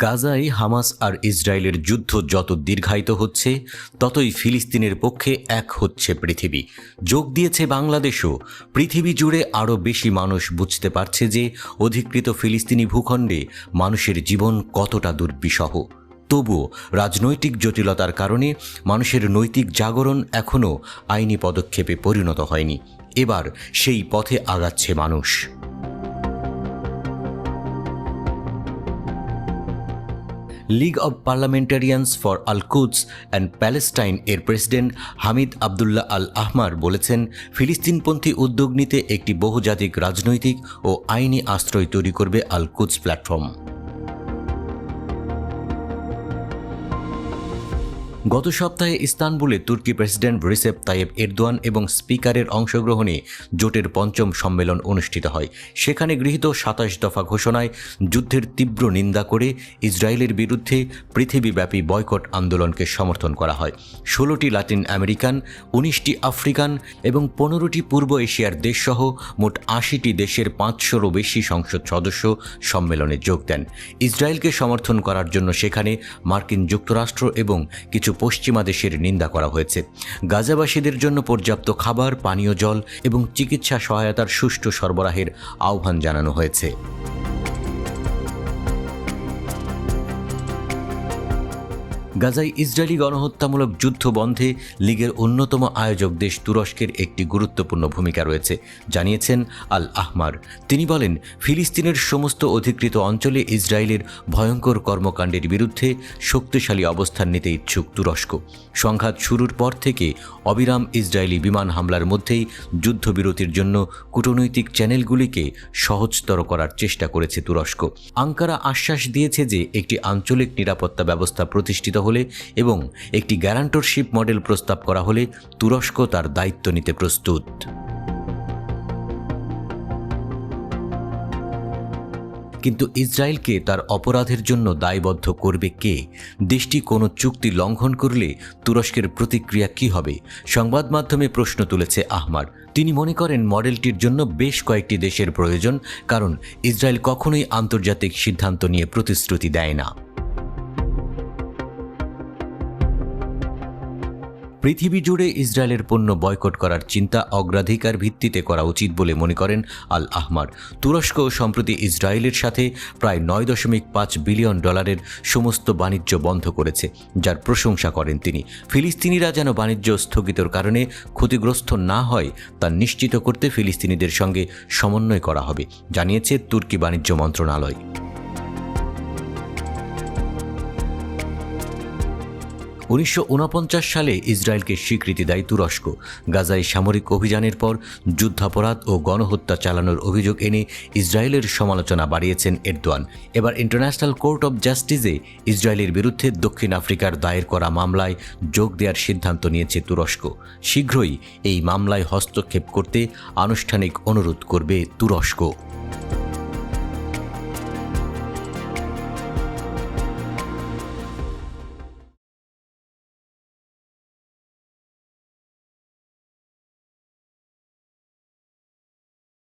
গাজায় হামাস আর ইসরায়েলের যুদ্ধ যত দীর্ঘায়িত হচ্ছে ততই ফিলিস্তিনের পক্ষে এক হচ্ছে পৃথিবী। যোগ দিয়েছে বাংলাদেশও। পৃথিবী জুড়ে আরও বেশি মানুষ বুঝতে পারছে যে অধিকৃত ফিলিস্তিনি ভূখণ্ডে মানুষের জীবন কতটা দুর্বিষহ। তবুও রাজনৈতিক জটিলতার কারণে মানুষের নৈতিক জাগরণ এখনও আইনি পদক্ষেপে পরিণত হয়নি। এবার সেই পথে আগাচ্ছে মানুষ। League of Parliamentarians for Al Quds and Palestine এর president Hamid Abdullah Al Ahmar বলেছেন, ফিলিস্তিনপন্থী উদ্যোগ নিতে একটি বহুজাতিক রাজনৈতিক ও আইনি আশ্রয় তৈরি করবে আল কুদস প্ল্যাটফর্ম। গত সপ্তাহে ইস্তানবুলে তুর্কি প্রেসিডেন্ট রিসেপ তাইয়েব এরদোয়ান এবং স্পিকারের অংশগ্রহণে জোটের পঞ্চম সম্মেলন অনুষ্ঠিত হয়। সেখানে গৃহীত ২৭ দফা ঘোষণায় যুদ্ধের তীব্র নিন্দা করে ইসরায়েলের বিরুদ্ধে পৃথিবীব্যাপী বয়কট আন্দোলনকে সমর্থন করা হয়। ১৬টি লাতিন আমেরিকান, ১৯টি আফ্রিকান এবং ১৫টি পূর্ব এশিয়ার দেশসহ মোট ৮০টি দেশের ৫০০রও বেশি সংসদ সদস্য সম্মেলনে যোগ দেন। ইসরায়েলকে সমর্থন করার জন্য সেখানে মার্কিন যুক্তরাষ্ট্র এবং কিছু পশ্চিমা দেশের নিন্দা করা হয়েছে। গাজাবাসীদের জন্য পর্যাপ্ত খাবার, পানীয় জল এবং চিকিৎসা সহায়তার সুষ্ঠু সরবরাহের আহ্বান জানানো হয়েছে। গাজায় ইসরায়েলি গণহত্যামূলক যুদ্ধ বন্ধে লীগের অন্যতম আয়োজক দেশ তুরস্কের একটি গুরুত্বপূর্ণ ভূমিকা রয়েছে, জানিয়েছেন আল আহমার। তিনি বলেন, ফিলিস্তিনের সমস্ত অধিকৃত অঞ্চলে ইসরায়েলের ভয়ঙ্কর কর্মকাণ্ডের বিরুদ্ধে শক্তিশালী অবস্থান নিতে ইচ্ছুক তুরস্ক। সংঘাত শুরুর পর থেকে অবিরাম ইসরায়েলি বিমান হামলার মধ্যেই যুদ্ধবিরতির জন্য কূটনৈতিক চ্যানেলগুলিকে সহজতর করার চেষ্টা করেছে তুরস্ক। আঙ্কারা আশ্বাস দিয়েছে যে একটি আঞ্চলিক নিরাপত্তা ব্যবস্থা প্রতিষ্ঠিত হলে এবং একটি গ্যারান্টরশিপ মডেল প্রস্তাব করা হলে তুরস্ক তার দায়িত্ব নিতে প্রস্তুত। কিন্তু ইসরায়েলকে তার অপরাধের জন্য দায়বদ্ধ করবে কে? দেশটি কোনো চুক্তি লঙ্ঘন করলে তুরস্কের প্রতিক্রিয়া কী হবে? সংবাদ মাধ্যমে প্রশ্ন তুলেছে আহমার। তিনি মনে করেন মডেলটির জন্য বেশ কয়েকটি দেশের প্রয়োজন, কারণ ইসরায়েল কখনোই আন্তর্জাতিক সিদ্ধান্ত নিয়ে প্রতিশ্রুতি দেয় না। পৃথিবী জুড়ে ইসরায়েলের পণ্য বয়কট করার চিন্তা অগ্রাধিকার ভিত্তিতে করা উচিত বলে মনে করেন আল আহমার। তুরস্ক সম্প্রতি ইসরায়েলের সাথে প্রায় $9.5 বিলিয়ন সমস্ত বাণিজ্য বন্ধ করেছে, যার প্রশংসা করেন তিনি। ফিলিস্তিনিরা যেন বাণিজ্য স্থগিতর কারণে ক্ষতিগ্রস্ত না হয় তা নিশ্চিত করতে ফিলিস্তিনিদের সঙ্গে সমন্বয় করা হবে, জানিয়েছে তুর্কি বাণিজ্য মন্ত্রণালয়। ১৯৪৯ সালে ইসরায়েলকে স্বীকৃতি দেয় তুরস্ক। গাজায় সামরিক অভিযানের পর যুদ্ধাপরাধ ও গণহত্যা চালানোর অভিযোগ এনে ইসরায়েলের সমালোচনা বাড়িয়েছেন এরদোয়ান। এবার ইন্টারন্যাশনাল কোর্ট অব জাস্টিসে ইসরায়েলের বিরুদ্ধে দক্ষিণ আফ্রিকার দায়ের করা মামলায় যোগ দেওয়ার সিদ্ধান্ত নিয়েছে তুরস্ক। শীঘ্রই এই মামলায় হস্তক্ষেপ করতে আনুষ্ঠানিক অনুরোধ করবে তুরস্ক।